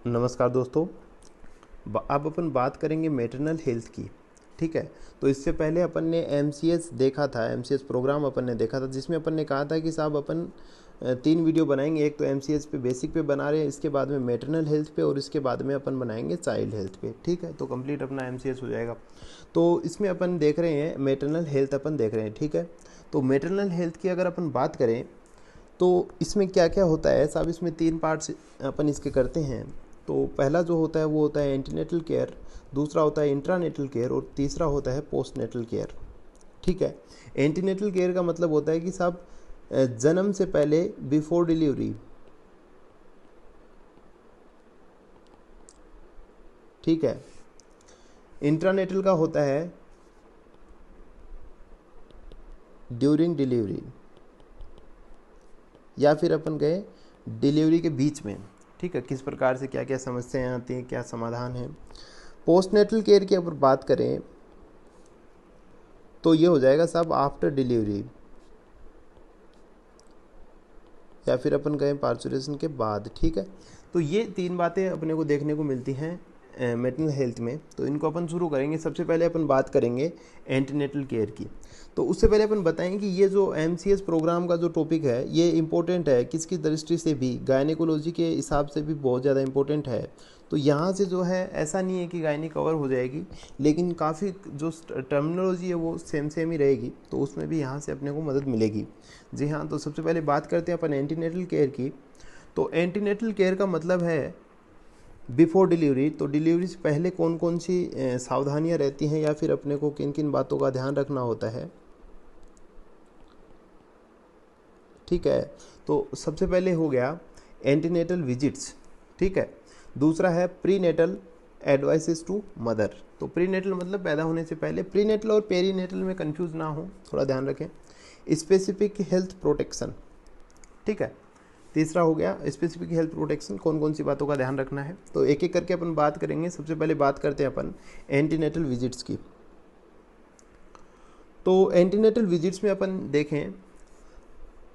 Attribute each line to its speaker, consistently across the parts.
Speaker 1: नमस्कार दोस्तों। अब अपन बात करेंगे मैटरनल हेल्थ की। ठीक है, तो इससे पहले अपन ने एमसीएस देखा था, एमसीएस प्रोग्राम अपन ने देखा था, जिसमें अपन ने कहा था कि साहब अपन 3 वीडियो बनाएंगे। एक तो एमसीएस पे बेसिक पे बना रहे हैं, इसके बाद में मैटरनल हेल्थ पे, और इसके बाद में अपन बनाएंगे चाइल्ड हेल्थ पे। ठीक है, तो कंप्लीट अपना एमसीएस हो जाएगा। तो इसमें अपन देख रहे हैं मैटरनल हेल्थ अपन देख रहे हैं। ठीक है, तो मैटरनल हेल्थ की अगर अपन बात करें तो इसमें क्या क्या होता है साहब, इसमें 3 पार्ट्स अपन इसके करते हैं। तो पहला जो होता है वो होता है एंटीनेटल केयर, दूसरा होता है इंट्रानेटल केयर, और तीसरा होता है पोस्टनेटल केयर। ठीक है, एंटीनेटल केयर का मतलब होता है कि साहब जन्म से पहले, बिफोर डिलीवरी। ठीक है, इंट्रानेटल का होता है ड्यूरिंग डिलीवरी, या फिर अपन गए डिलीवरी के बीच में। ठीक है, किस प्रकार से क्या क्या समस्याएं आती हैं, क्या समाधान है। पोस्टनेटल केयर की अगर बात करें तो ये हो जाएगा साहब आफ्टर डिलीवरी, या फिर अपन गए पार्चुरेशन के बाद। ठीक है, तो ये 3 बातें अपने को देखने को मिलती हैं मैटरनल हेल्थ में। तो इनको अपन शुरू करेंगे। सबसे पहले अपन बात करेंगे एंटीनेटल केयर की। तो उससे पहले अपन बताएं कि ये जो एमसीएस प्रोग्राम का जो टॉपिक है ये इम्पोर्टेंट है, किसकी दृष्टि से भी, गायनेकोलॉजी के हिसाब से भी बहुत ज़्यादा इम्पोर्टेंट है। तो यहाँ से जो है ऐसा नहीं है कि गायनी कवर हो जाएगी, लेकिन काफ़ी जो टर्मिनोलॉजी है वो सेम ही रहेगी, तो उसमें भी यहाँ से अपने को मदद मिलेगी। जी हाँ, तो सबसे पहले बात करते हैं अपन एंटीनेटल केयर की। तो एंटीनेटल केयर का मतलब है बिफोर डिलीवरी। तो डिलीवरी से पहले कौन कौन सी सावधानियां रहती हैं, या फिर अपने को किन किन बातों का ध्यान रखना होता है। ठीक है, तो सबसे पहले हो गया एंटीनेटल विजिट्स। ठीक है, दूसरा है प्रीनेटल एडवाइसेस टू मदर। तो प्रीनेटल मतलब पैदा होने से पहले, प्रीनेटल और पेरीनेटल में कंफ्यूज ना हो, थोड़ा ध्यान रखें। Specific health protection. ठीक है, तीसरा हो गया स्पेसिफिक हेल्थ प्रोटेक्शन, कौन कौन सी बातों का ध्यान रखना है। तो एक एक करके अपन बात करेंगे। सबसे पहले बात करते हैं अपन एंटीनेटल विजिट्स की। तो एंटीनेटल विजिट्स में अपन देखें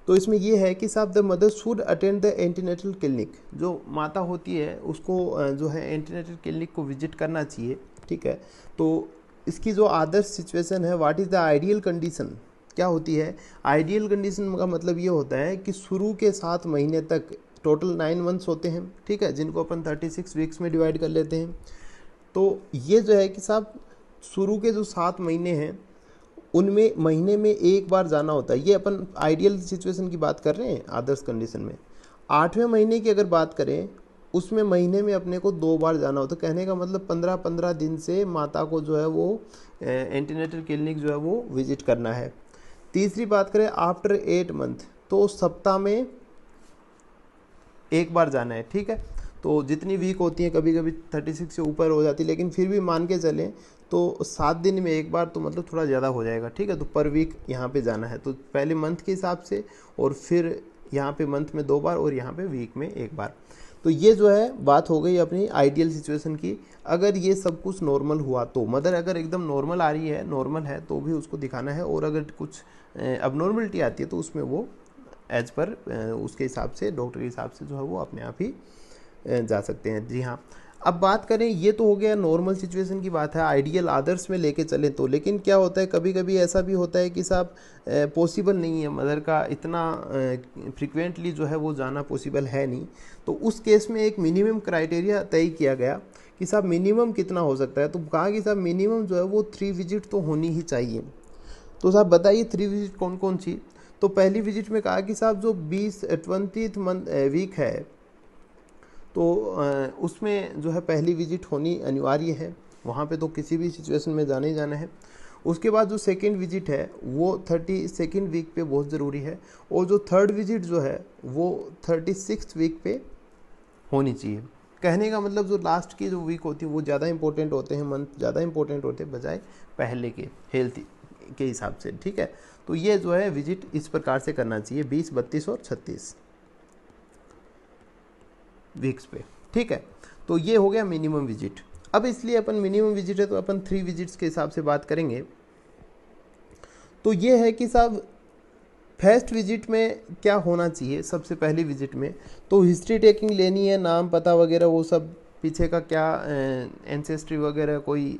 Speaker 1: तो इसमें यह है कि साहब the mother should attend the antenatal clinic. जो माता होती है उसको जो है एंटीनेटल क्लिनिक को विजिट करना चाहिए। ठीक है, तो इसकी जो आदर्श सिचुएशन है, what is the ideal condition, क्या होती है। आइडियल कंडीशन का मतलब ये होता है कि शुरू के 7 महीने तक, टोटल 9 मंथ्स होते हैं। ठीक है, जिनको अपन 36 वीक्स में डिवाइड कर लेते हैं। तो ये जो है कि साहब शुरू के जो 7 महीने हैं उनमें महीने में एक बार जाना होता है। ये अपन आइडियल सिचुएशन की बात कर रहे हैं, आदर्श कंडीशन में। 8वें महीने की अगर बात करें उसमें महीने में अपने को 2 बार जाना होता है। कहने का मतलब 15-15 दिन से माता को जो है वो एंटीनेटल क्लिनिक जो है वो विजिट करना है। तीसरी बात करें आफ्टर 8 मंथ, तो सप्ताह में एक बार जाना है। ठीक है, तो जितनी वीक होती हैं, कभी कभी 36 से ऊपर हो जाती है, लेकिन फिर भी मान के चलें तो 7 दिन में एक बार, तो मतलब थोड़ा ज़्यादा हो जाएगा। ठीक है, तो पर वीक यहाँ पे जाना है। तो पहले मंथ के हिसाब से, और फिर यहाँ पे मंथ में 2 बार, और यहाँ पे वीक में 1 बार। तो ये जो है बात हो गई अपनी आइडियल सिचुएशन की। अगर ये सब कुछ नॉर्मल हुआ तो, मदर अगर एकदम नॉर्मल आ रही है, नॉर्मल है, तो भी उसको दिखाना है। और अगर कुछ अबनॉर्मलिटी आती है तो उसमें वो एज पर उसके हिसाब से, डॉक्टर के हिसाब से जो है वो अपने आप ही जा सकते हैं। जी हाँ, अब बात करें, ये तो हो गया नॉर्मल सिचुएशन की बात है, आइडियल आदर्श में लेके चले तो। लेकिन क्या होता है, कभी कभी ऐसा भी होता है कि साहब पॉसिबल नहीं है, मदर का इतना फ्रिक्वेंटली जो है वो जाना पॉसिबल है नहीं। तो उस केस में एक मिनिमम क्राइटेरिया तय किया गया कि साहब मिनिमम कितना हो सकता है। तो कहा कि साहब मिनिमम जो है वो 3 विजिट तो होनी ही चाहिए। तो साहब बताइए 3 विजिट कौन कौन सी। तो पहली विजिट में कहा कि साहब जो 20 मंथ वीक है, तो उसमें जो है पहली विजिट होनी अनिवार्य है। वहाँ पे तो किसी भी सिचुएशन में जाना ही जाना है। उसके बाद जो सेकेंड विजिट है वो 32nd वीक पे बहुत ज़रूरी है। और जो थर्ड विजिट जो है वो 36th वीक पे होनी चाहिए। कहने का मतलब जो लास्ट की जो वीक होती है वो ज़्यादा इंपॉर्टेंट होते हैं, मंथ ज़्यादा इंपॉर्टेंट होते हैं बजाय पहले के हेल्थ के हिसाब से। ठीक है, तो ये जो है विजिट इस प्रकार से करना चाहिए, 20, 32 और 36 वीक्स पे। ठीक है, तो ये हो गया मिनिमम विजिट। अब इसलिए अपन मिनिमम विजिट है तो अपन 3 विजिट्स के हिसाब से बात करेंगे। तो ये है कि साहब फर्स्ट विजिट में क्या होना चाहिए, सबसे पहली विजिट में तो हिस्ट्री टेकिंग लेनी है, नाम पता वगैरह वो सब, पीछे का क्या एंसेस्ट्री वगैरह, कोई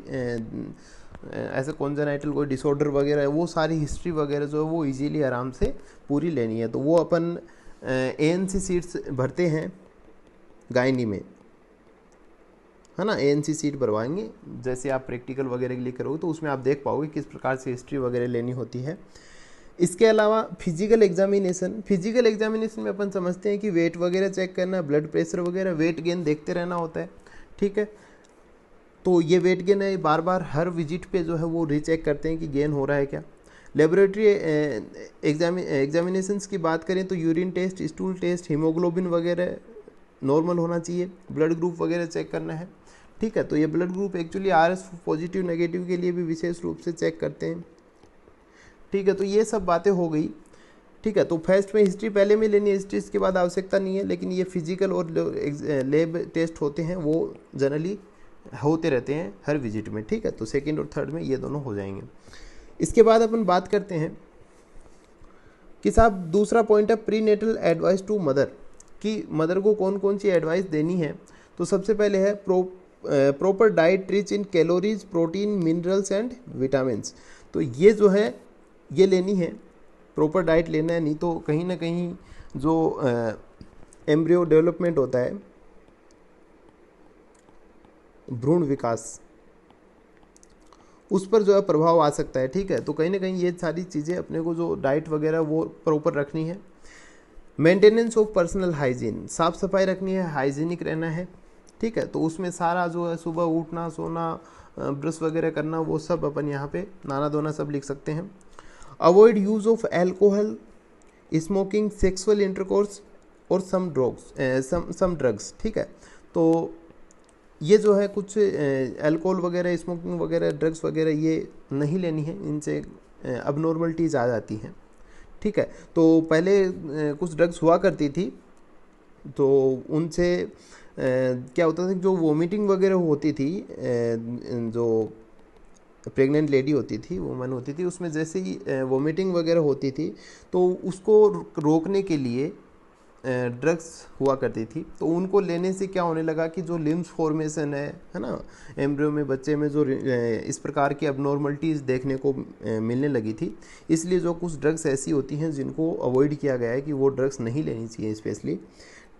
Speaker 1: ऐसे कॉन्जेनाइटल कोई डिसऑर्डर वगैरह है, वो सारी हिस्ट्री वगैरह जो है वो इजीली आराम से पूरी लेनी है। तो वो अपन ANC सीट्स भरते हैं गायनी में, है ना, ANC सीट भरवाएंगे। जैसे आप प्रैक्टिकल वगैरह के लिए करोगे तो उसमें आप देख पाओगे किस प्रकार से हिस्ट्री वगैरह लेनी होती है। इसके अलावा फिजिकल एग्जामिनेशन में अपन समझते हैं कि वेट वगैरह चेक करना, ब्लड प्रेशर वगैरह, वेट गेन देखते रहना होता है, ठीक है। तो ये वेट गेन है, बार बार हर विजिट पे जो है वो रीचेक करते हैं कि गेन हो रहा है क्या। लेबोरेटरी एग्जामिनेशंस की बात करें तो urine test, stool test, haemoglobin वगैरह नॉर्मल होना चाहिए, ब्लड ग्रुप वगैरह चेक करना है, ठीक है। तो ये blood group actually RS positive negative के लिए भी विशेष रूप से चेक करते हैं, ठीक है। तो ये सब बातें हो गई, ठीक है। तो फर्स्ट में हिस्ट्री पहले में लेनी है, हिस्ट्री इसके बाद आवश्यकता नहीं है, लेकिन ये फिजिकल और लेब टेस्ट होते हैं वो जनरली होते रहते हैं हर विजिट में, ठीक है। तो सेकंड और थर्ड में ये दोनों हो जाएंगे। इसके बाद अपन बात करते हैं कि साहब दूसरा पॉइंट है prenatal advice to mother, कि मदर को कौन कौन सी एडवाइस देनी है। तो सबसे पहले है proper diet rich in calories, protein, minerals and vitamins. तो ये जो है ये लेनी है, प्रॉपर डाइट लेना है, नहीं तो कहीं ना कहीं जो एम्ब्रियो डेवलपमेंट होता है, भ्रूण विकास, उस पर जो है प्रभाव आ सकता है, ठीक है। तो कहीं ना कहीं ये सारी चीज़ें अपने को जो डाइट वगैरह वो प्रॉपर रखनी है। मेंटेनेंस ऑफ पर्सनल हाइजीन, साफ सफाई रखनी है, हाइजीनिक रहना है, ठीक है। तो उसमें सारा जो है सुबह उठना, सोना, ब्रश वगैरह करना, वो सब अपन यहाँ पे नाना धोना सब लिख सकते हैं। Avoid use of alcohol, smoking, sexual intercourse और सम ड्रग्स, ठीक है। तो ये जो है कुछ अल्कोहल वगैरह, स्मोकिंग वगैरह, ड्रग्स वगैरह ये नहीं लेनी है, इनसे अबनॉर्मलिटीज आ जाती हैं, ठीक है। तो पहले कुछ ड्रग्स हुआ करती थी, तो उनसे क्या होता था, जो वोमिटिंग वगैरह होती थी, जो प्रेग्नेंट लेडी होती थी, वुमन होती थी, उसमें जैसे ही वोमिटिंग वगैरह होती थी तो उसको रोकने के लिए ड्रग्स हुआ करती थी। तो उनको लेने से क्या होने लगा कि जो लिम्स फॉर्मेशन है ना, एम्ब्रियो में, बच्चे में जो इस प्रकार की अबनॉर्मलिटीज़ देखने को मिलने लगी थी। इसलिए जो कुछ ड्रग्स ऐसी होती हैं जिनको अवॉइड किया गया है कि वो ड्रग्स नहीं लेनी चाहिए स्पेशली,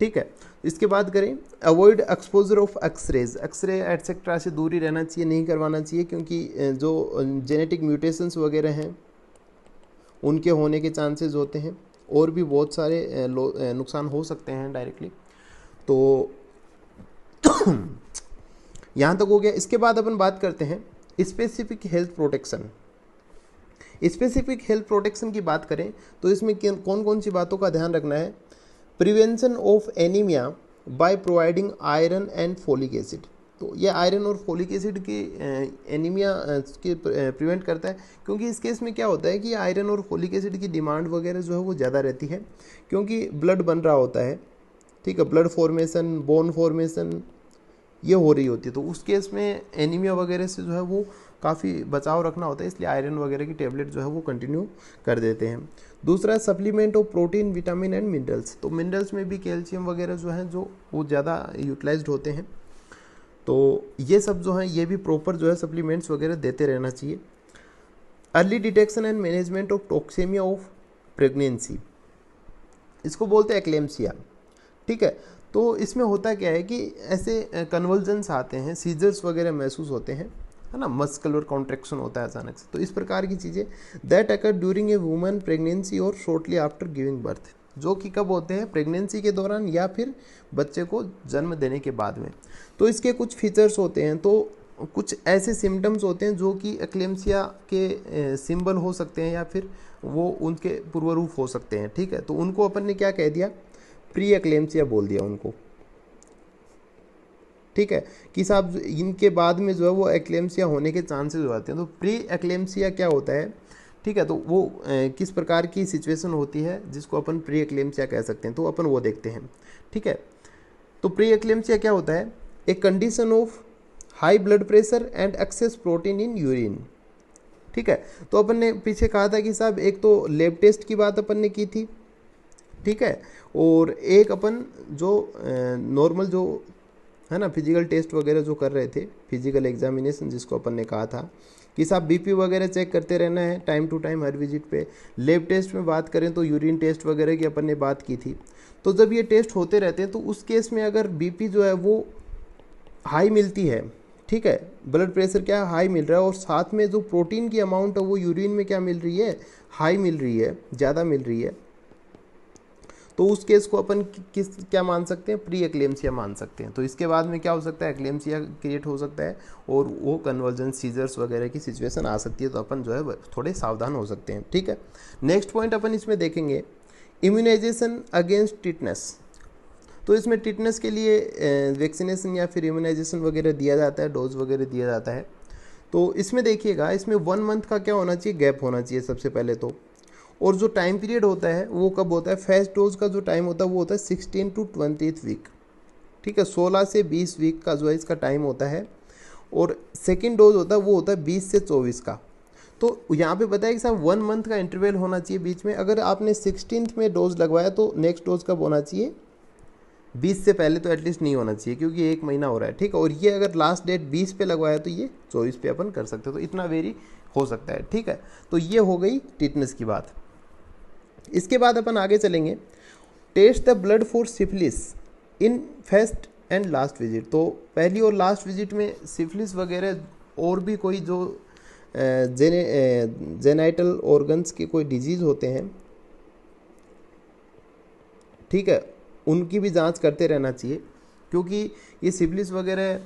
Speaker 1: ठीक है। इसके बाद करें avoid exposure of x-ray etcetera से दूरी रहना चाहिए, नहीं करवाना चाहिए, क्योंकि जो जेनेटिक म्यूटेशंस वगैरह हैं उनके होने के चांसेस होते हैं, और भी बहुत सारे नुकसान हो सकते हैं डायरेक्टली। तो यहाँ तक हो गया। इसके बाद अपन बात करते हैं specific health protection. Specific health protection की बात करें तो इसमें कौन कौन सी बातों का ध्यान रखना है। Prevention of anaemia by providing iron and folic acid. तो ये आयरन और फोलिक एसिड की एनीमिया के प्रिवेंट करता है, क्योंकि इस केस में क्या होता है कि आयरन और फोलिक एसिड की डिमांड वगैरह जो है वो ज़्यादा रहती है, क्योंकि ब्लड बन रहा होता है, ठीक है। ब्लड फॉर्मेशन, बोन फॉर्मेशन ये हो रही होती है, तो उस केस में एनीमिया वगैरह से जो है वो काफ़ी बचाव रखना होता है, इसलिए आयरन वगैरह की टेबलेट जो है वो कंटिन्यू कर देते हैं। दूसरा supplement of protein, vitamin and minerals. तो मिनरल्स में भी कैल्शियम वगैरह जो है जो वो ज़्यादा यूटिलाइज्ड होते हैं, तो ये सब जो है ये भी प्रॉपर जो है सप्लीमेंट्स वगैरह देते रहना चाहिए। Early detection and management of toxemia of pregnancy, इसको बोलते हैं एक्लेम्सिया, ठीक है। तो इसमें होता क्या है कि ऐसे कन्वल्जन्स आते हैं, सीजर्स वगैरह महसूस होते हैं, है ना, मस्कुलर कॉन्ट्रैक्शन होता है अचानक से। तो इस प्रकार की चीज़ें that occur during a woman pregnancy और शॉर्टली आफ्टर गिविंग बर्थ, जो कि कब होते हैं, प्रेगनेंसी के दौरान या फिर बच्चे को जन्म देने के बाद में। तो इसके कुछ फीचर्स होते हैं, तो कुछ ऐसे सिम्टम्स होते हैं जो कि एक्लेम्सिया के सिंबल हो सकते हैं या फिर वो उनके पूर्वरूप हो सकते हैं, ठीक है। तो उनको अपन ने क्या कह दिया, प्री एक्लेम्सिया बोल दिया उनको, ठीक है, कि साहब इनके बाद में जो है वो एक्लेम्सिया होने के चांसेस हो जाते हैं। तो प्री एक्लेम्सिया क्या होता है, ठीक है, तो वो किस प्रकार की सिचुएशन होती है जिसको अपन प्री एक्लेम्सिया कह सकते हैं, तो अपन वो देखते हैं, ठीक है। तो प्री एक्लेम्सिया क्या होता है, a condition of high blood pressure and access protein in urine. ठीक है। तो अपन ने पीछे कहा था कि साहब एक तो लैब टेस्ट की बात अपन ने की थी, ठीक है, और एक अपन जो नॉर्मल जो है ना फिजिकल टेस्ट वगैरह जो कर रहे थे, फिजिकल एग्जामिनेशन जिसको अपन ने कहा था कि साहब बीपी वगैरह चेक करते रहना है टाइम टू टाइम हर विजिट पे। लैब टेस्ट में बात करें तो यूरिन टेस्ट वगैरह की अपन ने बात की थी। तो जब ये टेस्ट होते रहते हैं तो उस केस में अगर बीपी जो है वो हाई मिलती है, ठीक है, ब्लड प्रेशर क्या हाई मिल रहा है और साथ में जो प्रोटीन की अमाउंट है वो यूरिन में क्या मिल रही है, हाई मिल रही है, ज़्यादा मिल रही है, तो उस केस को अपन किस क्या मान सकते हैं, प्री एक्लेम्सिया मान सकते हैं। तो इसके बाद में क्या हो सकता है, एक्लेम्सिया क्रिएट हो सकता है और वो कन्वर्जन सीजर्स वगैरह की सिचुएशन आ सकती है। तो अपन जो है थोड़े सावधान हो सकते हैं, ठीक है। नेक्स्ट पॉइंट अपन इसमें देखेंगे इम्यूनाइजेशन अगेंस्ट टिटनेस। तो इसमें टिटनेस के लिए वैक्सीनेशन या फिर इम्यूनाइजेशन वगैरह दिया जाता है, डोज वगैरह दिया जाता है। तो इसमें देखिएगा, इसमें 1 मंथ का क्या होना चाहिए, गैप होना चाहिए सबसे पहले तो। और जो टाइम पीरियड होता है वो कब होता है, फर्स्ट डोज का जो टाइम होता है वो होता है 16 to 20th वीक, ठीक है, 16 से 20 वीक का जो है इसका टाइम होता है। और सेकेंड डोज होता है वो होता है 20 से 24 का। तो यहाँ पे बताया कि साहब 1 मंथ का इंटरवल होना चाहिए बीच में। अगर आपने 16th में डोज लगवाया तो नेक्स्ट डोज कब होना चाहिए, 20 से पहले तो एटलीस्ट नहीं होना चाहिए क्योंकि 1 महीना हो रहा है, ठीक है। और ये अगर लास्ट डेट 20 पे लगवाया तो ये 24 पे अपन कर सकते हो, तो इतना वेरी हो सकता है, ठीक है। तो ये हो गई टिटनेस की बात। इसके बाद अपन आगे चलेंगे, test the blood for syphilis in first and last visit. तो पहली और लास्ट विजिट में सिफिलिस वगैरह और भी कोई जो जेनाइटल ऑर्गन्स के कोई डिजीज़ होते हैं, ठीक है, उनकी भी जांच करते रहना चाहिए क्योंकि ये सिफिलिस वगैरह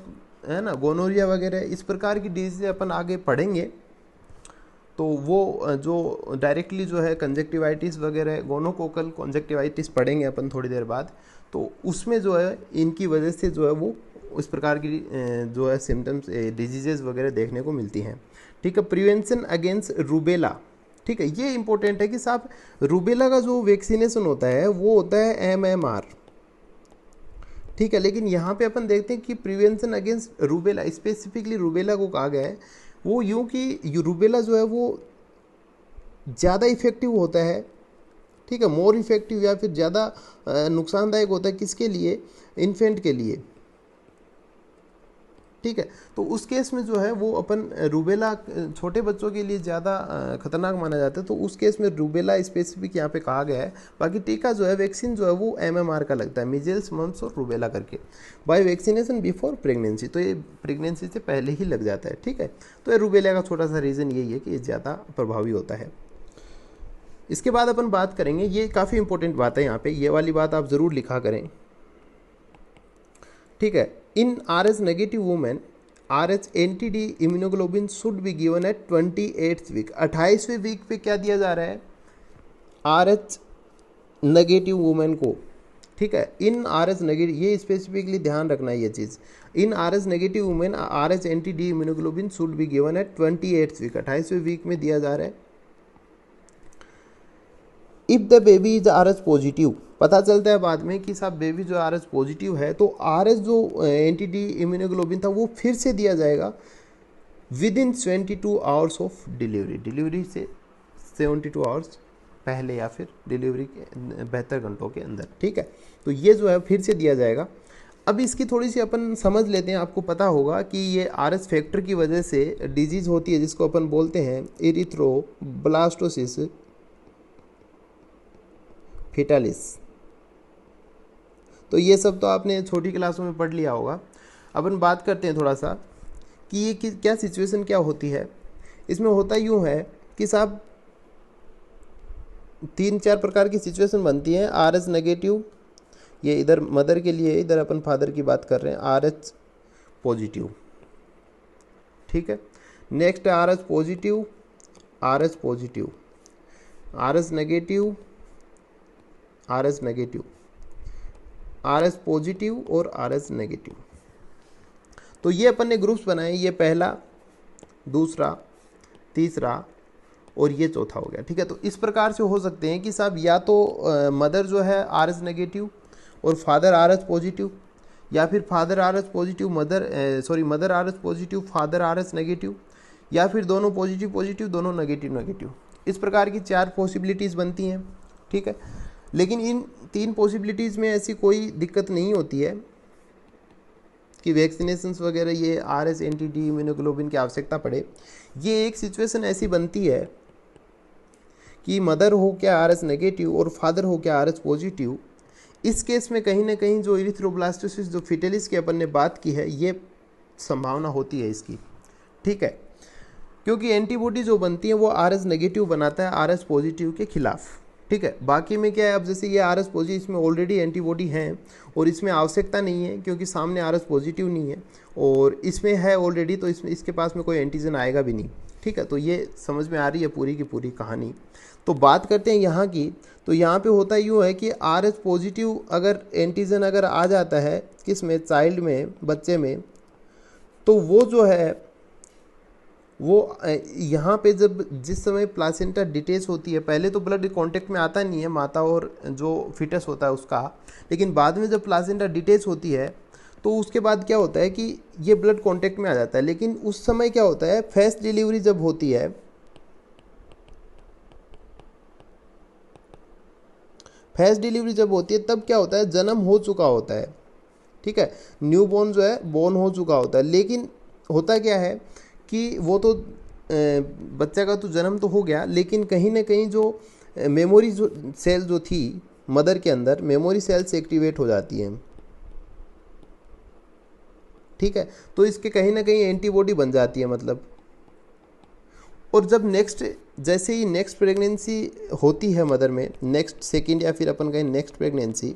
Speaker 1: है ना, गोनोरिया वगैरह इस प्रकार की डिजीज़ अपन आगे पढ़ेंगे। तो वो जो डायरेक्टली जो है कंजक्टिवाइटिस वगैरह, गोनोकोकल कंजक्टिवाइटिस पढ़ेंगे अपन थोड़ी देर बाद, तो उसमें जो है इनकी वजह से जो है वो इस प्रकार की जो है सिम्टम्स डिजीजेज वगैरह देखने को मिलती हैं, ठीक है। प्रिवेंशन अगेंस्ट रूबेला, ठीक है, ये इंपॉर्टेंट है कि साहब रूबेला का जो वैक्सीनेशन होता है वो होता है MMR, ठीक है। लेकिन यहाँ पे अपन देखते हैं कि prevention against rubella, specifically rubella को कहा गया है, वो यूँ कि रूबेला जो है वो ज़्यादा इफेक्टिव होता है, ठीक है, मोर इफेक्टिव या फिर ज़्यादा नुकसानदायक होता है किसके लिए, इन्फेंट के लिए, ठीक है। तो उस केस में जो है वो अपन रूबेला छोटे बच्चों के लिए ज़्यादा खतरनाक माना जाता है, तो उस केस में रूबेला स्पेसिफिक यहाँ पे कहा गया है। बाकी टीका जो है, वैक्सीन जो है वो MMR का लगता है, मीजल्स, मम्प्स और रूबेला करके, बाय वैक्सीनेशन बिफोर प्रेगनेंसी। तो ये प्रेगनेंसी से पहले ही लग जाता है, ठीक है। तो ये रूबेला का छोटा सा रीज़न यही है कि ये ज़्यादा प्रभावी होता है। इसके बाद अपन बात करेंगे, ये काफ़ी इंपॉर्टेंट बात है यहाँ पे, ये वाली बात आप ज़रूर लिखा करें, ठीक है। In RH negative women RH anti-D immunoglobulin should be given at 28th week. 28वें वीक पे क्या दिया जा रहा है, RH नेगेटिव वुमेन को, ठीक है। इन RH नेगेटिव, ये स्पेसिफिकली ध्यान रखना है ये चीज़, in RH negative women RH anti-D immunoglobulin should be given at 28th week, 28वें वीक में दिया जा रहा है। If the baby is RH positive, पता चलता है बाद में कि साहब बेबी जो RH पॉजिटिव है तो RH जो एंटी-डी इम्यूनोग्लोबिन था वो फिर से दिया जाएगा with in 72 hours of delivery, delivery से 72 आवर्स पहले या फिर डिलीवरी के 72 घंटों के अंदर, ठीक है। तो ये जो है फिर से दिया जाएगा। अब इसकी थोड़ी सी अपन समझ लेते हैं। आपको पता होगा कि ये RH फैक्टर की वजह से डिजीज़ होती है जिसको अपन बोलते हैं इरिथ्रोब्लास्टोसिस फिटालिस। तो ये सब तो आपने छोटी क्लासों में पढ़ लिया होगा। अपन बात करते हैं थोड़ा सा कि ये क्या सिचुएशन क्या होती है। इसमें होता यूँ है कि साहब 3-4 प्रकार की सिचुएशन बनती है। RH नेगेटिव, ये इधर मदर के लिए, इधर अपन फादर की बात कर रहे हैं, RH पॉजिटिव, ठीक है। नेक्स्ट है RH positive, RH positive, RH negative, RH negative, RH positive और RH नेगेटिव। तो ये अपन ने ग्रुप्स बनाए, ये पहला, दूसरा, तीसरा और ये चौथा हो गया, ठीक है। तो इस प्रकार से हो सकते हैं कि साहब या तो मदर जो है RH नेगेटिव और फादर RH पॉजिटिव, या फिर father RH positive, mother RH positive, father RH negative, या फिर दोनों पॉजिटिव पॉजिटिव, दोनों नेगेटिव नेगेटिव। इस प्रकार की 4 पॉसिबिलिटीज़ बनती हैं, ठीक है। लेकिन इन 3 पॉसिबिलिटीज़ में ऐसी कोई दिक्कत नहीं होती है कि वैक्सीनेशंस वगैरह ये RS एंटी इम्यूनोग्लोबिन की आवश्यकता पड़े। ये एक सिचुएशन ऐसी बनती है कि मदर हो क्या RS नेगेटिव और फादर हो क्या RS पॉजिटिव। इस केस में कहीं ना कहीं जो इरिथ्रोब्लास्टोसिस जो फिटेलिस की अपन ने बात की है, ये संभावना होती है इसकी, ठीक है, क्योंकि एंटीबॉडी जो बनती है वो RS नेगेटिव बनाता है RS पॉजिटिव के खिलाफ, ठीक है। बाकी में क्या है, अब जैसे ये RS पॉजिटिव, इसमें ऑलरेडी एंटीबॉडी हैं और इसमें आवश्यकता नहीं है क्योंकि सामने RS पॉजिटिव नहीं है, और इसमें है ऑलरेडी, तो इसमें इसके पास में कोई एंटीजन आएगा भी नहीं, ठीक है। तो ये समझ में आ रही है पूरी की पूरी कहानी। तो बात करते हैं यहाँ की, तो यहाँ पे होता यूँ है कि RS पॉजिटिव अगर एंटीजन अगर आ जाता है किस में, चाइल्ड में, बच्चे में, तो वो जो है वो यहाँ पे जब जिस समय प्लासेंटा डिटेच होती है, पहले तो ब्लड कांटेक्ट में आता नहीं है माता और जो फिटस होता है उसका, लेकिन बाद में जब प्लासेंटा डिटेच होती है तो उसके बाद क्या होता है कि ये ब्लड कांटेक्ट में आ जाता है। लेकिन उस समय क्या होता है, फर्स्ट डिलीवरी जब होती है, फर्स्ट डिलीवरी जब होती है तब क्या होता है, जन्म हो चुका होता है, ठीक है, न्यूबॉर्न जो है बोर्न हो चुका होता है। लेकिन होता क्या है कि वो तो बच्चे का तो जन्म तो हो गया, लेकिन कहीं ना कहीं जो मेमोरी जो सेल जो थी मदर के अंदर, मेमोरी सेल्स एक्टिवेट हो जाती हैं, ठीक है। तो इसके कहीं ना कहीं एंटीबॉडी बन जाती है मतलब। और जब नेक्स्ट, जैसे ही नेक्स्ट प्रेगनेंसी होती है मदर में, नेक्स्ट सेकेंड या फिर अपन कहें नेक्स्ट प्रेगनेंसी,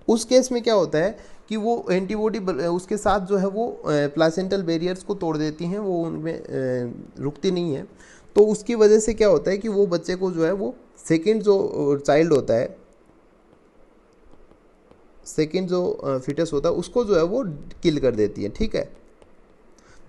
Speaker 1: उस केस में क्या होता है कि वो एंटीबॉडी उसके साथ जो है वो प्लासेंटल बैरियर्स को तोड़ देती हैं, वो उनमें रुकती नहीं है। तो उसकी वजह से क्या होता है कि वो बच्चे को जो है वो सेकेंड जो चाइल्ड होता है, सेकेंड जो फिटस होता है, उसको जो है वो किल कर देती है, ठीक है।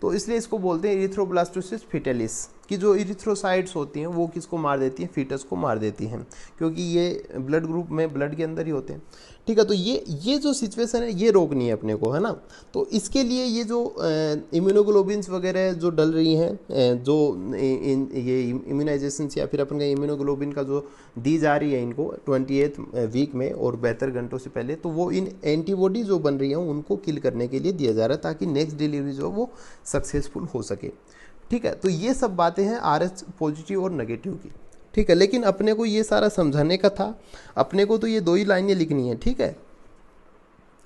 Speaker 1: तो इसलिए इसको बोलते हैं इरिथ्रोब्लास्टोसिस फिटेलिस, कि जो इरिथ्रोसाइट्स होती हैं वो किसको मार देती हैं, फीटस को मार देती हैं, क्योंकि ये ब्लड ग्रुप में, ब्लड के अंदर ही होते हैं, ठीक है। तो ये जो सिचुएशन है ये रोकनी है अपने को, है ना। तो इसके लिए ये जो इम्यूनोग्लोबिन्स वगैरह जो डल रही हैं, जो ये इम्यूनाइजेशन या फिर अपन का इम्यूनोग्लोबिन का जो दी जा रही है इनको 28th वीक में और 72 घंटों से पहले, तो वो इन एंटीबॉडी जो बन रही हैं उनको किल करने के लिए दिया जा रहा है ताकि नेक्स्ट डिलीवरी जो वो सक्सेसफुल हो सके, ठीक है। तो ये सब बातें हैं RS पॉजिटिव और नेगेटिव की, ठीक है। लेकिन अपने को ये सारा समझाने का था, अपने को तो ये 2 ही लाइनें लिखनी है, ठीक है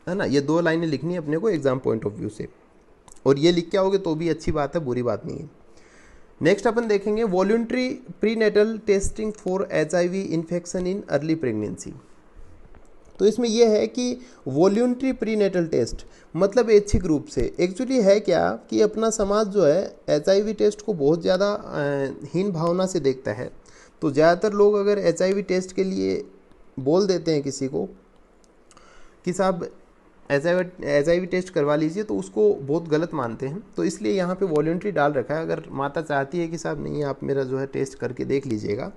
Speaker 1: ना। ये 2 लाइनें लिखनी है अपने को एग्जाम पॉइंट ऑफ व्यू से, और ये लिख के आओगे तो भी अच्छी बात है, बुरी बात नहीं है। नेक्स्ट अपन देखेंगे voluntary prenatal testing for HIV infection in early pregnancy. तो इसमें यह है कि वॉलंटरी प्रीनेटल टेस्ट मतलब ऐच्छिक रूप से, एक्चुअली है क्या कि अपना समाज जो है HIV टेस्ट को बहुत ज़्यादा हीन भावना से देखता है। तो ज़्यादातर लोग अगर HIV टेस्ट के लिए बोल देते हैं किसी को कि साहब HIV टेस्ट करवा लीजिए, तो उसको बहुत गलत मानते हैं। तो इसलिए यहाँ पे वॉलंटरी डाल रखा है, अगर माता चाहती है कि साहब नहीं आप मेरा जो है टेस्ट करके देख लीजिएगा,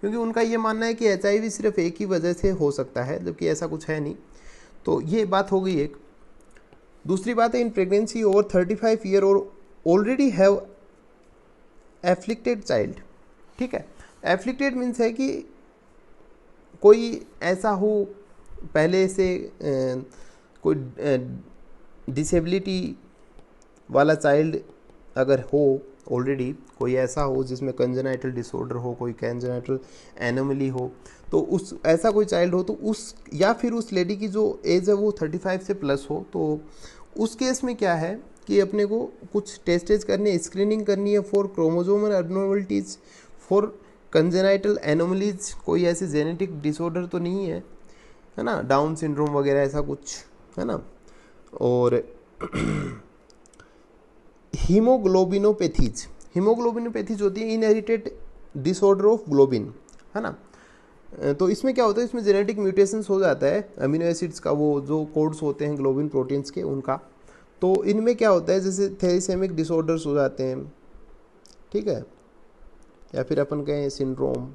Speaker 1: क्योंकि उनका ये मानना है कि HIV सिर्फ एक ही वजह से हो सकता है, जबकि ऐसा कुछ है नहीं। तो ये बात हो गई एक। दूसरी बात है इन प्रेगनेंसी ओवर 35 ईयर और ऑलरेडी हैव एफ्लिक्टेड चाइल्ड, ठीक है। एफ्लिक्टेड मीन्स है कि कोई ऐसा हो पहले से कोई डिसेबिलिटी वाला चाइल्ड अगर हो, ऑलरेडी कोई ऐसा हो जिसमें कंजेनाइटल डिसऑर्डर हो, कोई कंजेनाइटल एनोमली हो, तो उस ऐसा कोई चाइल्ड हो, तो उस या फिर उस लेडी की जो एज है वो 35 से प्लस हो, तो उस केस में क्या है कि अपने को कुछ टेस्टेज करनी है, स्क्रीनिंग करनी है for chromosomal abnormalities, for congenital anomalies, कोई ऐसे जेनेटिक डिसऑर्डर तो नहीं है, है ना, डाउन सिंड्रोम वगैरह ऐसा कुछ, है ना। और हीमोग्लोबिनोपैथीज, हीमोग्लोबिनोपैथीज होती है इनहेरिटेड डिसऑर्डर ऑफ ग्लोबिन, है ना। तो इसमें क्या होता है, इसमें जेनेटिक म्यूटेशंस हो जाता है अमीनो एसिड्स का, वो जो कोड्स होते हैं ग्लोबिन प्रोटीन्स के उनका। तो इनमें क्या होता है, जैसे थैलेसेमिक डिसऑर्डर्स हो जाते हैं, ठीक है, या फिर अपन कहें सिंड्रोम,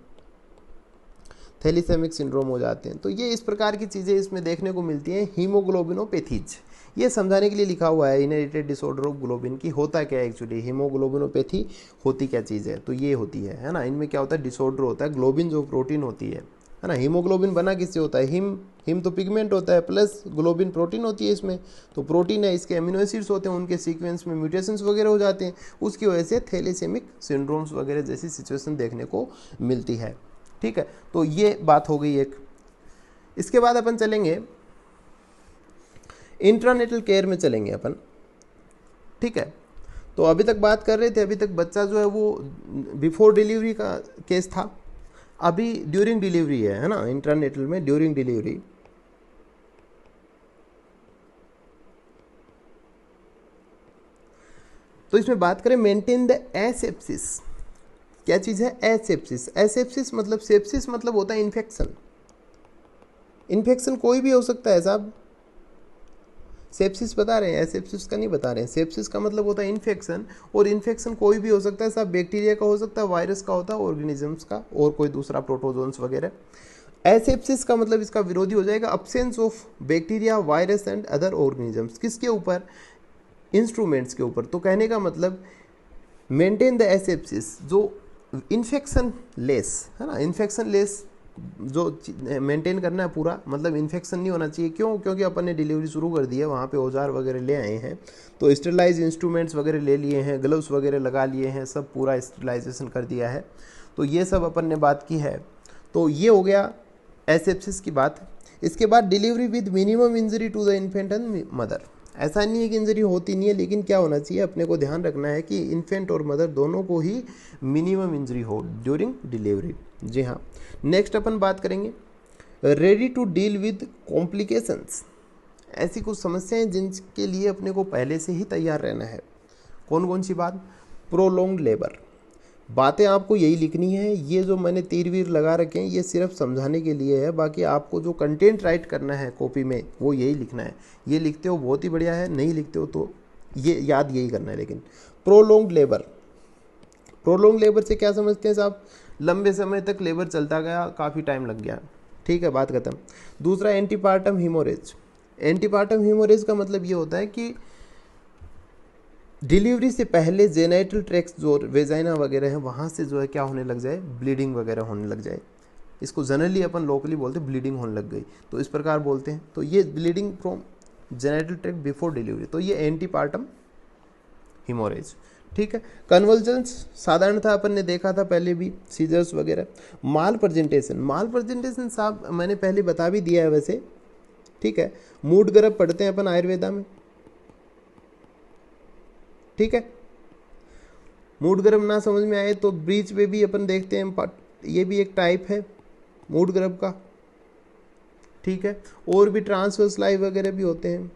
Speaker 1: थैलेसेमिक सिंड्रोम हो जाते हैं। तो ये इस प्रकार की चीज़ें इसमें देखने को मिलती हैं हीमोग्लोबिनोपैथीज। ये समझाने के लिए लिखा हुआ है इनहेरिटेड डिसऑर्डर ऑफ ग्लोबिन की होता क्या है एक्चुअली, हीमोग्लोबिनोपैथी होती क्या चीज़ है। तो ये होती है ना, इनमें क्या होता है डिसऑर्डर होता है, ग्लोबिन जो प्रोटीन होती है ना। हीमोग्लोबिन बना किससे होता है, हिम तो पिगमेंट होता है, प्लस ग्लोबिन प्रोटीन होती है इसमें, तो प्रोटीन है, इसके अमीनो एसिड्स होते हैं, उनके सीक्वेंस में म्यूटेशंस वगैरह हो जाते हैं, उसकी वजह से थैलेसेमिक सिंड्रोम्स वगैरह जैसी सिचुएशन देखने को मिलती है। ठीक है, तो ये बात हो गई एक। इसके बाद अपन चलेंगे इंट्रानेटल केयर में चलेंगे अपन। ठीक है, तो अभी तक बात कर रहे थे, अभी तक बच्चा जो है वो बिफोर डिलीवरी का केस था, अभी ड्यूरिंग डिलीवरी है ना, इंट्रानेटल में ड्यूरिंग डिलीवरी। तो इसमें बात करें मेंटेन द एसेप्सिस। क्या चीज़ है एसेप्सिस, एसेप्सिस मतलब सेप्सिस मतलब होता है इन्फेक्शन, इन्फेक्शन कोई भी हो सकता है साहब, सेप्सिस बता रहे हैं, एसेप्सिस का नहीं बता रहे हैं। सेप्सिस का मतलब होता है इन्फेक्शन, और इन्फेक्शन कोई भी हो सकता है साहब, बैक्टीरिया का हो सकता है, वायरस का होता है, ऑर्गेनिजम्स का, और कोई दूसरा प्रोटोजोन्स वगैरह। एसेप्सिस का मतलब इसका विरोधी हो जाएगा absence of bacteria, virus and other organisms. किसके ऊपर, इंस्ट्रूमेंट्स के ऊपर। तो कहने का मतलब मेंटेन द एसेप्सिस, जो इन्फेक्शन लेस है ना, इन्फेक्शन लेस जो मेंटेन करना है पूरा, मतलब इन्फेक्शन नहीं होना चाहिए। क्यों, क्योंकि अपन ने डिलीवरी शुरू कर दी है, वहाँ पे औजार वगैरह ले आए हैं, तो स्टेरलाइज इंस्ट्रूमेंट्स वगैरह ले लिए हैं, ग्लव्स वगैरह लगा लिए हैं, सब पूरा स्टेरलाइजेशन कर दिया है, तो ये सब अपन ने बात की है। तो ये हो गया एसेप्सिस की बात। इसके बाद delivery with minimum injury to the infant and mother. ऐसा नहीं है कि इंजरी होती नहीं है, लेकिन क्या होना चाहिए, अपने को ध्यान रखना है कि इन्फेंट और मदर दोनों को ही मिनिमम इंजरी हो ड्यूरिंग डिलीवरी। जी हाँ, नेक्स्ट अपन बात करेंगे ready to deal with complications. ऐसी कुछ समस्याएं जिनके लिए अपने को पहले से ही तैयार रहना है। कौन कौन सी बात, प्रोलॉन्ग लेबर। बातें आपको यही लिखनी है, ये जो मैंने तीर वीर लगा रखे हैं ये सिर्फ समझाने के लिए है, बाकी आपको जो कंटेंट राइट करना है कॉपी में वो यही लिखना है। ये लिखते हो बहुत ही बढ़िया है, नहीं लिखते हो तो ये याद यही करना है। लेकिन प्रोलॉन्ग लेबर, प्रोलॉन्ग लेबर से क्या समझते हैं साहब, लंबे समय तक लेबर चलता गया, काफ़ी टाइम लग गया, ठीक है, बात खत्म। दूसरा एंटीपार्टम हीमोरेज। एंटीपार्टम हीमोरेज का मतलब ये होता है कि डिलीवरी से पहले जेनाइटल ट्रैक्ट जो वेजाइना वगैरह है वहाँ से जो है क्या होने लग जाए, ब्लीडिंग वगैरह होने लग जाए। इसको जनरली अपन लोकली बोलते हैं ब्लीडिंग होने लग गई, तो इस प्रकार बोलते हैं। तो ये bleeding from genital tract before delivery, तो ये एंटीपार्टम हीमोरेज। ठीक है, कन्वल्जन्स साधारणतः अपन ने देखा था पहले भी, सीजर्स वगैरह। माल प्रेजेंटेशन, माल प्रेजेंटेशन साहब मैंने पहले बता भी दिया है वैसे, ठीक है। मूड गर्भ पढ़ते हैं अपन आयुर्वेदा में, ठीक है। मूड गर्भ ना समझ में आए तो ब्रीच में भी अपन देखते हैं, ये भी एक टाइप है मूड गर्भ का, ठीक है। और भी ट्रांसवर्स लाइव वगैरह भी होते हैं,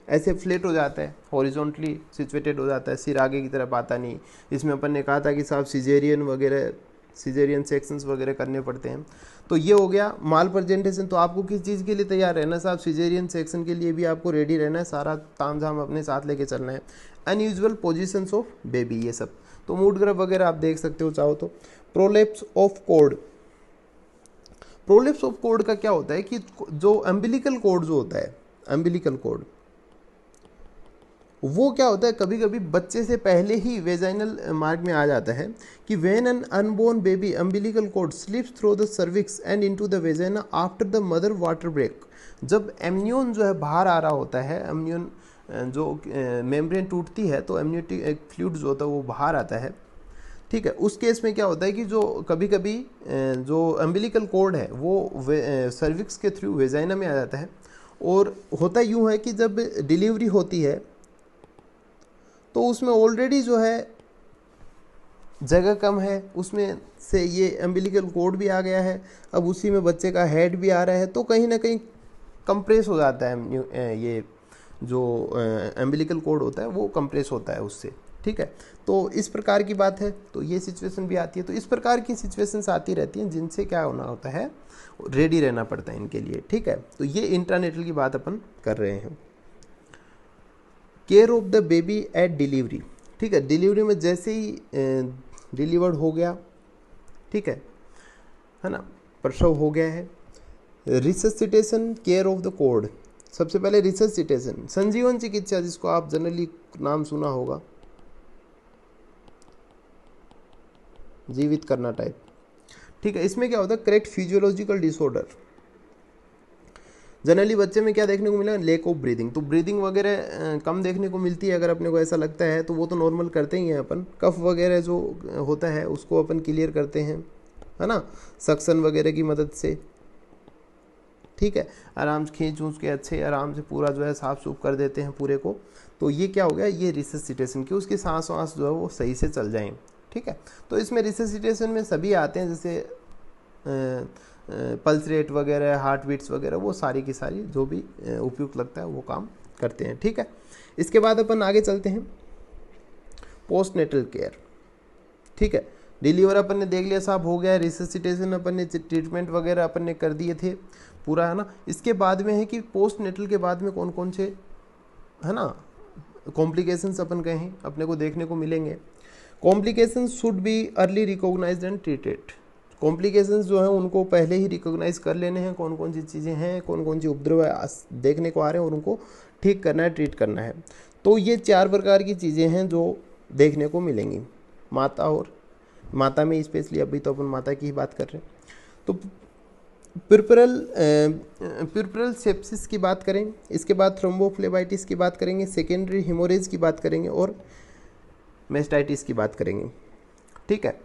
Speaker 1: ऐसे फ्लेट हो जाता है, हॉरिजॉन्टली सिचुएटेड हो जाता है, सिर आगे की तरफ आता नहीं। इसमें अपन ने कहा था कि साहब सिजेरियन वगैरह, सिजेरियन सेक्शंस वगैरह करने पड़ते हैं। तो ये हो गया माल प्रेजेंटेशन। तो आपको किस चीज़ के लिए तैयार रहना साहब, सिजेरियन सेक्शन के लिए भी आपको रेडी रहना है, सारा ताम झाम अपने साथ लेके चलना है। अनयूजुअल पोजीशंस ऑफ बेबी, ये सब तो मूड गर्भ वगैरह आप देख सकते हो चाहो तो। Prolapse of code, prolapse of code का क्या होता है कि जो अम्बिलिकल कोड जो होता है, अम्बिलिकल कोड वो क्या होता है, कभी कभी बच्चे से पहले ही वेजाइनल मार्ग में आ जाता है कि when an unborn baby umbilical cord slips through the cervix and into the vagina after the mother water break. जब एमनियन जो है बाहर आ रहा होता है, एमनियन जो मेम्ब्रेन टूटती है तो एमनियोटिक फ्लूइड जो होता है वो बाहर आता है, ठीक है। उस केस में क्या होता है कि जो कभी कभी जो अम्बिलिकल कोड है वो सर्विक्स के थ्रू वेजाइना में आ जाता है। और होता यूँ है कि जब डिलीवरी होती है तो उसमें ऑलरेडी जो है जगह कम है, उसमें से ये अम्बिलिकल कोड भी आ गया है, अब उसी में बच्चे का हेड भी आ रहा है, तो कहीं ना कहीं कंप्रेस हो जाता है, ये जो अम्बिलिकल कोड होता है वो कंप्रेस होता है उससे, ठीक है। तो इस प्रकार की बात है, तो ये सिचुएशन भी आती है। तो इस प्रकार की सिचुएशंस आती रहती हैं जिनसे क्या होना होता है, रेडी रहना पड़ता है इनके लिए, ठीक है। तो ये इंट्रानेटल की बात अपन कर रहे हैं। Care of the baby eight delivery, ठीक है। डिलीवरी में जैसे ही डिलीवर्ड हो गया, ठीक है ना, प्रसव हो गया है, resuscitation care of the code. सबसे पहले रिससिटेशन, संजीवन चिकित्सा जिसको आप जनरली नाम सुना होगा, जीवित करना टाइप, ठीक है। इसमें क्या होता है, करेक्ट फिजियोलॉजिकल डिसऑर्डर। जनरली बच्चे में क्या देखने को मिला, लैक ऑफ ब्रीदिंग, तो ब्रीदिंग वगैरह कम देखने को मिलती है। अगर अपने को ऐसा लगता है तो वो तो नॉर्मल करते ही हैं अपन, कफ वगैरह जो होता है उसको अपन क्लियर करते हैं, है ना, सक्शन वगैरह की मदद से, ठीक है। आराम से खींच ऊँच के अच्छे आराम से पूरा जो है साफ सूफ कर देते हैं पूरे को। तो ये क्या हो गया, ये रिससिटेशन की, उसकी सांस वाँस जो है वो सही से चल जाएं, ठीक है। तो इसमें रिससिटेशन में सभी आते हैं, जैसे पल्स रेट वगैरह, हार्ट बीट्स वगैरह, वो सारी की सारी जो भी उपयुक्त लगता है वो काम करते हैं, ठीक है। इसके बाद अपन आगे चलते हैं, पोस्टनेटल केयर, ठीक है। डिलीवर अपन ने देख लिया साहब, हो गया। रिससिटेशन अपन ने, ट्रीटमेंट वगैरह अपन ने कर दिए थे पूरा, है ना। इसके बाद में है कि पोस्टनेटल के बाद में कौन कौन से, है ना, कॉम्प्लिकेशंस अपन कहें अपने को देखने को मिलेंगे। Complications should be early recognised and treated. Complications जो हैं उनको पहले ही रिकॉग्नाइज कर लेने हैं, कौन कौन सी चीज़ें हैं, कौन कौन सी उपद्रव देखने को आ रहे हैं और उनको ठीक करना है, ट्रीट करना है। तो ये 4 प्रकार की चीज़ें हैं जो देखने को मिलेंगी माता, और माता में स्पेशली, अभी तो अपन माता की ही बात कर रहे हैं। तो प्यूरपरल सेप्सिस की बात करें, इसके बाद थ्रोम्बोफ्लेबाइटिस की बात करेंगे, सेकेंडरी हेमोरेज की बात करेंगे और मेस्टाइटिस की बात करेंगे, ठीक है।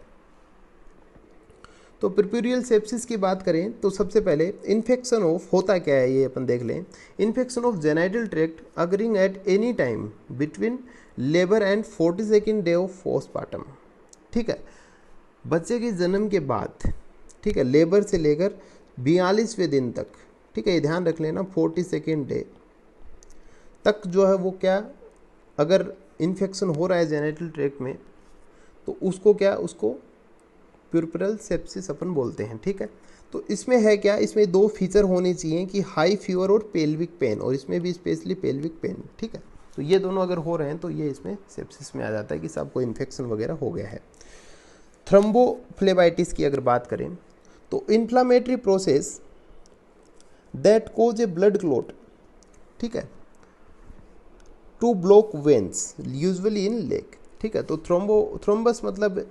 Speaker 1: तो प्यूरपुरियल सेप्सिस की बात करें तो सबसे पहले इन्फेक्शन ऑफ, होता क्या है ये अपन देख लें। Infection of genital tract occurring at any time between labour and 42nd day of postmortem, ठीक है। बच्चे के जन्म के बाद, ठीक है, लेबर से लेकर 42वें दिन तक, ठीक है, ये ध्यान रख लेना, 42nd डे तक जो है वो क्या, अगर इन्फेक्शन हो रहा है जेनाइटल ट्रैक्ट में तो उसको क्या, उसको प्यूरपुरल सेप्सिस अपन बोलते हैं, ठीक है। तो इसमें है क्या, इसमें 2 फीचर होने चाहिए कि हाई फीवर और पेल्विक पेन, और इसमें भी स्पेशली पेल्विक पेन, ठीक है। तो ये दोनों अगर हो रहे हैं तो ये इसमें सेप्सिस में आ जाता है कि सबको इन्फेक्शन वगैरह हो गया है। थ्रोम्बोफ्लेबाइटिस की अगर बात करें तो inflammatory process that cause a blood clot, ठीक है, to block veins usually in leg, ठीक है। तो थ्रोम्बस मतलब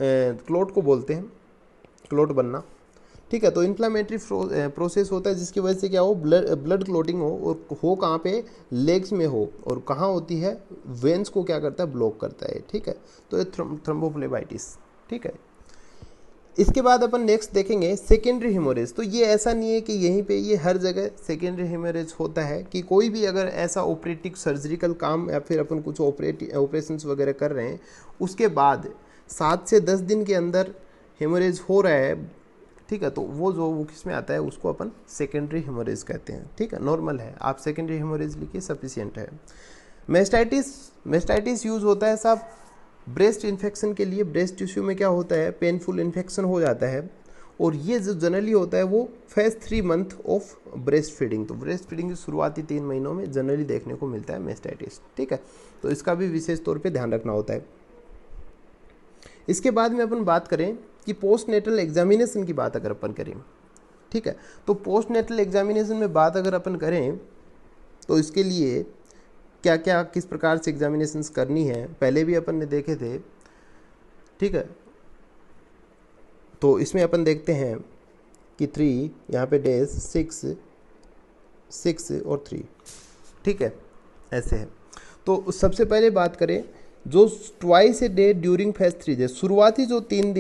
Speaker 1: क्लॉट को बोलते हैं, क्लॉट बनना, ठीक है। तो इन्फ्लामेटरी प्रोसेस होता है जिसकी वजह से क्या हो, ब्लड क्लॉटिंग हो, और हो कहाँ पे, लेग्स में हो, और कहाँ होती है, वेन्स को क्या करता है, ब्लॉक करता है, ठीक है। तो ये थ्रोम्बोफ्लेबाइटिस, ठीक है। इसके बाद अपन नेक्स्ट देखेंगे सेकेंडरी हेमोरेज। तो ये ऐसा नहीं है कि यहीं पे, ये हर जगह सेकेंडरी हेमोरेज होता है कि कोई भी अगर ऐसा ऑपरेटिव सर्जिकल काम या फिर अपन कुछ ऑपरेशंस वगैरह कर रहे हैं, उसके बाद 7 से 10 दिन के अंदर हेमोरेज हो रहा है, ठीक है, तो वो किस में आता है, उसको अपन सेकेंडरी हेमोरेज कहते हैं, ठीक है। नॉर्मल है, आप सेकेंडरी हेमोरेज लिखिए, सफिशिएंट है। मेस्टाइटिस यूज होता है साहब ब्रेस्ट इन्फेक्शन के लिए। ब्रेस्ट टिश्यू में क्या होता है, पेनफुल इन्फेक्शन हो जाता है, और ये जो जनरली होता है वो first 3 month of breast feeding. तो ब्रेस्ट फीडिंग के शुरुआती 3 महीनों में जनरली देखने को मिलता है मेस्टाइटिस, ठीक है। तो इसका भी विशेष तौर पे ध्यान रखना होता है। इसके बाद में अपन बात करें कि पोस्टनेटल एग्जामिनेशन की बात अगर अपन करें, ठीक है, तो पोस्टनेटल एग्जामिनेशन में बात अगर अपन करें तो इसके लिए क्या क्या, किस प्रकार से एग्जामिनेशंस करनी है, पहले भी अपन ने देखे थे, ठीक है। तो इसमें अपन देखते हैं कि 3 यहाँ पे डेज 6 और 3, ठीक है, ऐसे है। तो सबसे पहले बात करें जो twice a day during phase 3 days, शुरुआती जो 3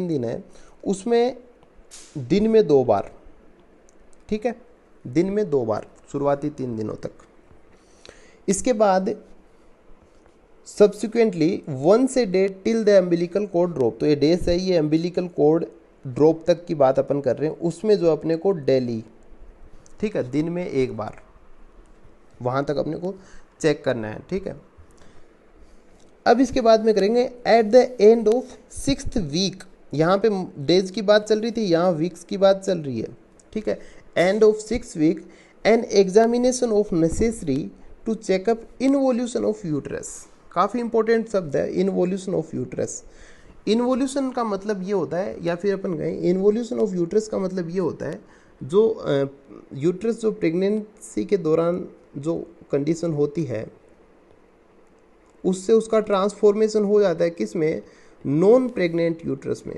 Speaker 1: दिन है उसमें दिन में 2 बार, ठीक है, दिन में 2 बार शुरुआती 3 दिनों तक। इसके बाद subsequently 1 a day till the umbilical cord drop. तो ये डेज है, ये एम्बिलिकल कॉर्ड ड्रॉप तक की बात अपन कर रहे हैं, उसमें जो अपने को डेली, ठीक है, दिन में 1 बार वहाँ तक अपने को चेक करना है, ठीक है। अब इसके बाद में करेंगे at the end of 6th week. यहाँ पे डेज की बात चल रही थी, यहाँ वीक्स की बात चल रही है, ठीक है। End of 6th week an examination of necessary to checkup involution of uterus. काफ़ी इंपॉर्टेंट शब्द है इनवोल्यूशन ऑफ यूट्रस। इन्वोल्यूशन का मतलब ये होता है, या फिर अपन कहें इन्वोल्यूशन ऑफ यूट्रस का मतलब ये होता है जो यूट्रस जो प्रेगनेंसी के दौरान जो कंडीशन होती है उससे उसका ट्रांसफॉर्मेशन हो जाता है किस में, नॉन प्रेग्नेंट यूट्रस में।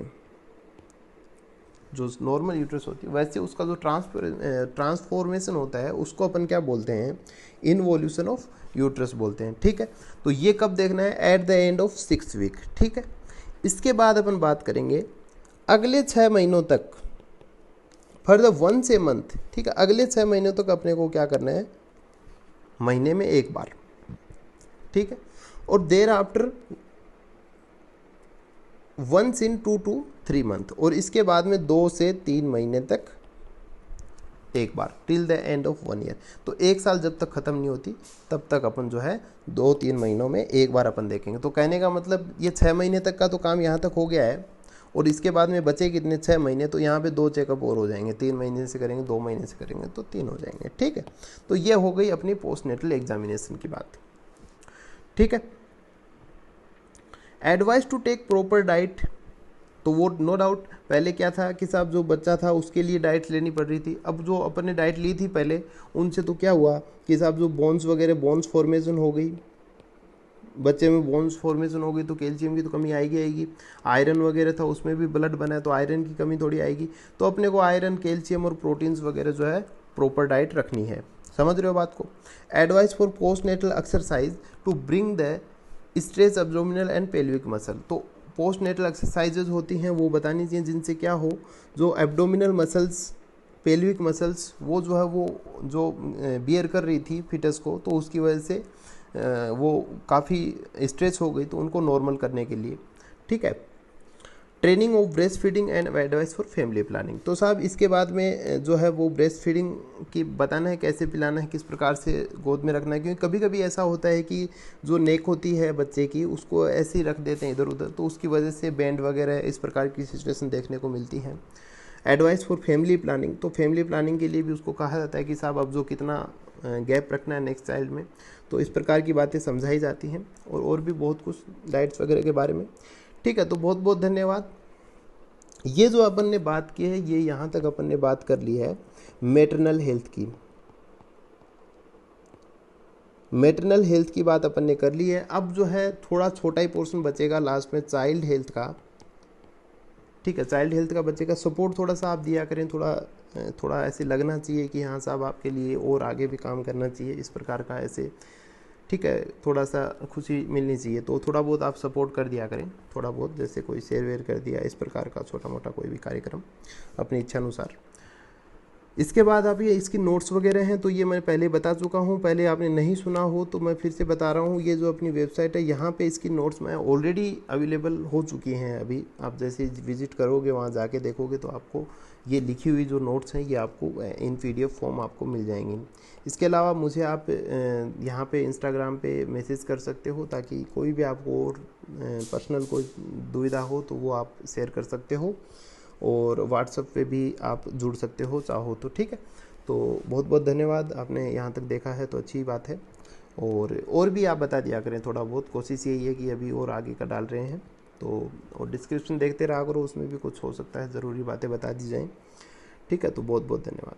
Speaker 1: जो नॉर्मल यूट्रस होती है वैसे उसका जो ट्रांसफॉर्मेशन होता है उसको अपन क्या बोलते हैं, इन्वोल्यूशन ऑफ यूट्रस बोलते हैं। ठीक है, तो ये कब देखना है, at the end of 6 week. ठीक है, इसके बाद अपन बात करेंगे अगले 6 महीनों तक, for the once a month. ठीक है, अगले 6 महीनों तक अपने को क्या करना है, महीने में एक बार। ठीक है, और thereafter once in 2 to 3 month, और इसके बाद में 2 से 3 महीने तक एक बार, till the end of 1 year. तो 1 साल जब तक ख़त्म नहीं होती तब तक अपन जो है 2-3 महीनों में एक बार अपन देखेंगे। तो कहने का मतलब ये 6 महीने तक का तो काम यहाँ तक हो गया है, और इसके बाद में बचे कितने, 6 महीने। तो यहाँ पे 2 चेकअप और हो जाएंगे, 3 महीने से करेंगे, 2 महीने से करेंगे तो 3 हो जाएंगे। ठीक है, तो ये हो गई अपनी पोस्टनेटल एग्जामिनेशन की बात। ठीक है, advice to take proper diet, तो वो नो डाउट पहले क्या था कि साहब जो बच्चा था उसके लिए डाइट लेनी पड़ रही थी। अब जो अपन ने डाइट ली थी पहले उनसे तो क्या हुआ कि साहब जो बोन्स वगैरह, बोन्स फॉर्मेशन हो गई, बच्चे में बोन्स फॉर्मेशन हो गई तो कैल्शियम की तो कमी आएगी। आयरन वगैरह था उसमें भी ब्लड बना है तो आयरन की कमी थोड़ी आएगी। तो अपने को आयरन, कैल्शियम और प्रोटीन्स वगैरह जो है प्रॉपर डाइट रखनी है। समझ रहे हो बात को। Advice for postnatal exercise to bring the stretch abdominal and pelvic muscle, तो पोस्ट नेटल एक्सरसाइजेज होती हैं वो बतानी चाहिए जिनसे क्या हो, जो एब्डोमिनल मसल्स, पेल्विक मसल्स वो जो है वो जो बियर कर रही थी फिटस को, तो उसकी वजह से वो काफ़ी स्ट्रेच हो गई, तो उनको नॉर्मल करने के लिए। ठीक है, training of breast feeding and advice for family planning, तो साहब इसके बाद में जो है वो ब्रेस्ट फीडिंग की बताना है, कैसे पिलाना है, किस प्रकार से गोद में रखना है। क्योंकि कभी कभी ऐसा होता है कि जो नेक होती है बच्चे की उसको ऐसे ही रख देते हैं इधर उधर, तो उसकी वजह से बैंड वगैरह इस प्रकार की सिचुएशन देखने को मिलती है। एडवाइस फॉर फैमिली प्लानिंग, तो फैमिली प्लानिंग के लिए भी उसको कहा जाता है कि साहब अब जो कितना गैप रखना है नेक्स्ट चाइल्ड में, तो इस प्रकार की बातें समझाई जाती हैं, और भी बहुत कुछ डाइट्स वगैरह के बारे में। ठीक है, तो बहुत बहुत धन्यवाद। ये जो अपन ने बात की है, ये यहाँ तक अपन ने बात कर ली है मैटरनल हेल्थ की। मैटरनल हेल्थ की बात अपन ने कर ली है। अब जो है थोड़ा छोटा ही पोर्शन बचेगा लास्ट में चाइल्ड हेल्थ का। ठीक है, चाइल्ड हेल्थ का बच्चे का सपोर्ट थोड़ा सा आप दिया करें, थोड़ा ऐसे लगना चाहिए कि हाँ साहब आपके लिए और आगे भी काम करना चाहिए, इस प्रकार का ऐसे। ठीक है, थोड़ा सा खुशी मिलनी चाहिए, तो थोड़ा बहुत आप सपोर्ट कर दिया करें, थोड़ा बहुत जैसे कोई शेयर वेयर कर दिया, इस प्रकार का छोटा मोटा कोई भी कार्यक्रम अपनी इच्छा अनुसार। इसके बाद आप ये इसकी नोट्स वगैरह हैं तो ये मैं पहले बता चुका हूँ, पहले आपने नहीं सुना हो तो मैं फिर से बता रहा हूँ। ये जो अपनी वेबसाइट है यहाँ पे इसकी नोट्स मैं ऑलरेडी अवेलेबल हो चुकी हैं। अभी आप जैसे विजिट करोगे वहाँ जाके देखोगे तो आपको ये लिखी हुई जो नोट्स हैं ये आपको इन PDF फॉर्म आपको मिल जाएंगी। इसके अलावा मुझे आप यहाँ पे इंस्टाग्राम पे मैसेज कर सकते हो, ताकि कोई भी आपको और पर्सनल कोई दुविधा हो तो वो आप शेयर कर सकते हो, और व्हाट्सएप पे भी आप जुड़ सकते हो चाहो तो। ठीक है, तो बहुत बहुत धन्यवाद, आपने यहाँ तक देखा है तो अच्छी बात है। और भी आप बता दिया करें थोड़ा बहुत, कोशिश यही है कि अभी और आगे का डाल रहे हैं तो, और डिस्क्रिप्शन देखते रहा करो, उसमें भी कुछ हो सकता है ज़रूरी बातें बता दी जाएँ। ठीक है, तो बहुत बहुत धन्यवाद।